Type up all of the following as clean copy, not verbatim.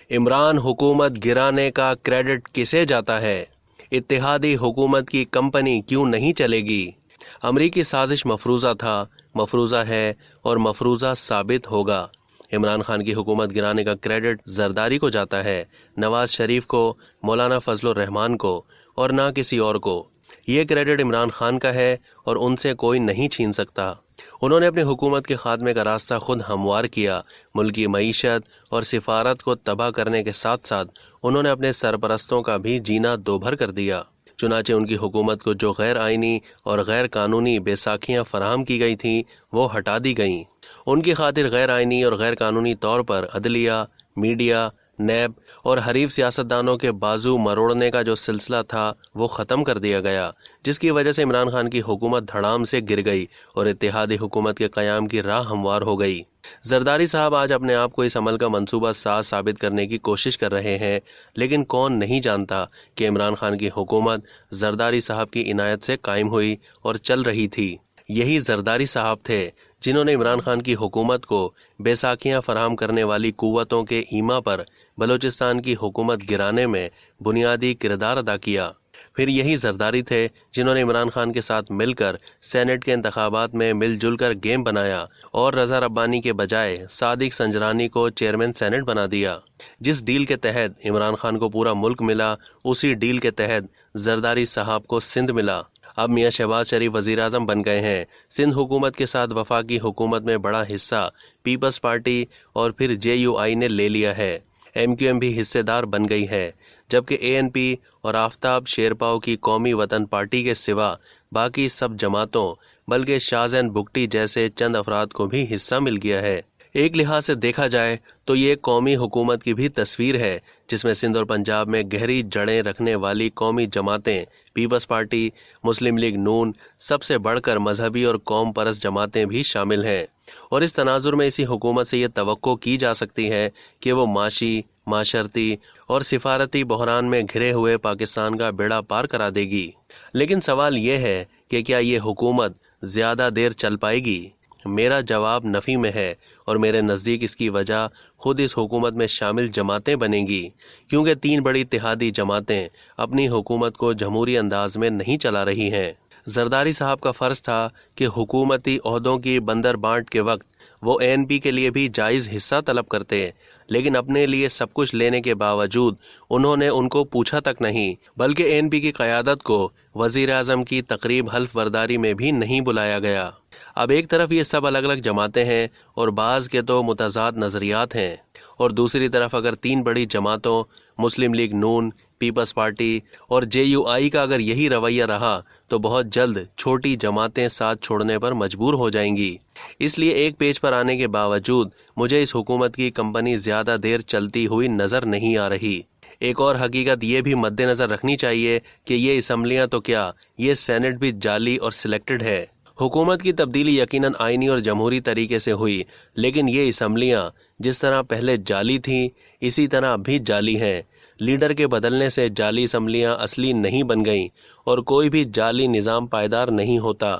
इमरान हुकूमत गिराने का क्रेडिट किसे जाता है? इत्तेहादी हुकूमत की कंपनी क्यों नहीं चलेगी? अमरीकी साजिश मफरूज़ा था, मफरूज़ा है और मफरूज़ा साबित होगा। इमरान खान की हुकूमत गिराने का क्रेडिट जरदारी को जाता है, नवाज शरीफ को, मौलाना फजलुर रहमान को और ना किसी और को। ये क्रेडिट इमरान खान का है और उनसे कोई नहीं छीन सकता। उन्होंने अपनी हुकूमत के खात्मे का रास्ता खुद हमवार किया। मुल्क की मईशत और सिफारत को तबाह करने के साथ साथ उन्होंने अपने सरपरस्तों का भी जीना दोभर कर दिया। चुनाचे उनकी हुकूमत को जो गैर आइनी और गैर कानूनी बैसाखियाँ फराहम की गई थीं वो हटा दी गईं। उनकी खातिर गैर आइनी और गैर कानूनी तौर पर अदलिया, मीडिया, नैब और हरीफ सियासतदानों के बाजू मरोड़ने का जो सिलसिला था वो ख़त्म कर दिया गया, जिसकी वजह से इमरान खान की हुकूमत धड़ाम से गिर गई और इत्तेहादी हुकूमत के क़याम की राह हमवार हो गई। जरदारी साहब आज अपने आप को इस अमल का मंसूबा साज साबित करने की कोशिश कर रहे हैं, लेकिन कौन नहीं जानता कि इमरान खान की हुकूमत जरदारी साहब की इनायत से कायम हुई और चल रही थी। यही जरदारी साहब थे जिन्होंने इमरान खान की हुकूमत को बैसाखियाँ फराहम करने वाली कुव्वतों के ईमा पर बलूचिस्तान की हुकूमत गिराने में बुनियादी किरदार अदा किया। फिर यही जरदारी थे जिन्होंने इमरान खान के साथ मिलकर सेनेट के इंतखाबात में मिलजुल कर गेम बनाया और रज़ा रब्बानी के बजाय सादिक संजरानी को चेयरमैन सेनेट बना दिया। जिस डील के तहत इमरान खान को पूरा मुल्क मिला, उसी डील के तहत जरदारी साहब को सिंध मिला। अब मियाँ शहबाज शरीफ वज़ीर आज़म बन गए हैं। सिंध हुकूमत के साथ वफाकी हुकूमत में बड़ा हिस्सा पीपल्स पार्टी और फिर JUI ने ले लिया है। MQM भी हिस्सेदार बन गई है, जबकि ANP और आफ्ताब शेरपाओ की कौमी वतन पार्टी के सिवा बाकी सब जमातों बल्कि शाहजैन बुगटी जैसे चंद अफराद को भी हिस्सा मिल गया है। एक लिहाज से देखा जाए तो ये कौमी हुकूमत की भी तस्वीर है, जिसमें सिंध और पंजाब में गहरी जड़ें रखने वाली कौमी जमातें पीपल्स पार्टी, मुस्लिम लीग नून, सबसे बढ़कर मजहबी और कौम परस्त जमातें भी शामिल हैं। और इस तनाजुर में इसी हुकूमत से ये तवक्को की जा सकती है कि वो माशी, माशरती और सिफारती बहरान में घिरे हुए पाकिस्तान का बेड़ा पार करा देगी। लेकिन सवाल ये है कि क्या ये हुकूमत ज़्यादा देर चल पाएगी? मेरा जवाब नफ़ी में है और मेरे नज़दीक इसकी वजह खुद इस हुकूमत में शामिल जमातें बनेंगी, क्योंकि 3 बड़ी इत्तेहादी जमातें अपनी हुकूमत को जमहूरी अंदाज में नहीं चला रही हैं। जरदारी साहब का फ़र्ज़ था कि हुकूमती ओहदों की बंदर बांट के वक्त वो ANP के लिए भी जायज़ हिस्सा तलब करते, लेकिन अपने लिए सब कुछ लेने के बावजूद उन्होंने उनको पूछा तक नहीं, बल्कि ANP की क़यादत को वज़ीर आज़म की तकरीब हल्फ बर्दारी में भी नहीं बुलाया गया। अब एक तरफ ये सब अलग अलग जमातें हैं और बाज़ के तो मुतज़ाद नज़रियात हैं, और दूसरी तरफ अगर 3 बड़ी जमातों मुस्लिम लीग नून, पीपल्स पार्टी और JUI का अगर यही रवैया रहा तो बहुत जल्द छोटी जमातें साथ छोड़ने पर मजबूर हो जाएंगी। इसलिए एक पेज पर आने के बावजूद मुझे इस हुकूमत की कंपनी ज़्यादा देर चलती हुई नज़र नहीं आ रही। एक और हकीकत ये भी मद्देनज़र रखनी चाहिए कि ये असम्बलियाँ तो क्या, ये सेनेट भी जाली और सिलेक्टेड है। हुकूमत की तब्दीली यकीनन आइनी और जमहूरी तरीके से हुई, लेकिन ये असम्बलियाँ जिस तरह पहले जाली थीं इसी तरह अब भी जाली हैं। लीडर के बदलने से जाली असम्बलियाँ असली नहीं बन गईं और कोई भी जाली निज़ाम पायदार नहीं होता।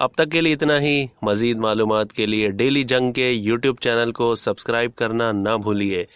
अब तक के लिए इतना ही। मज़ीद मालूमात के लिए डेली जंग के YouTube चैनल को सब्सक्राइब करना ना भूलिए।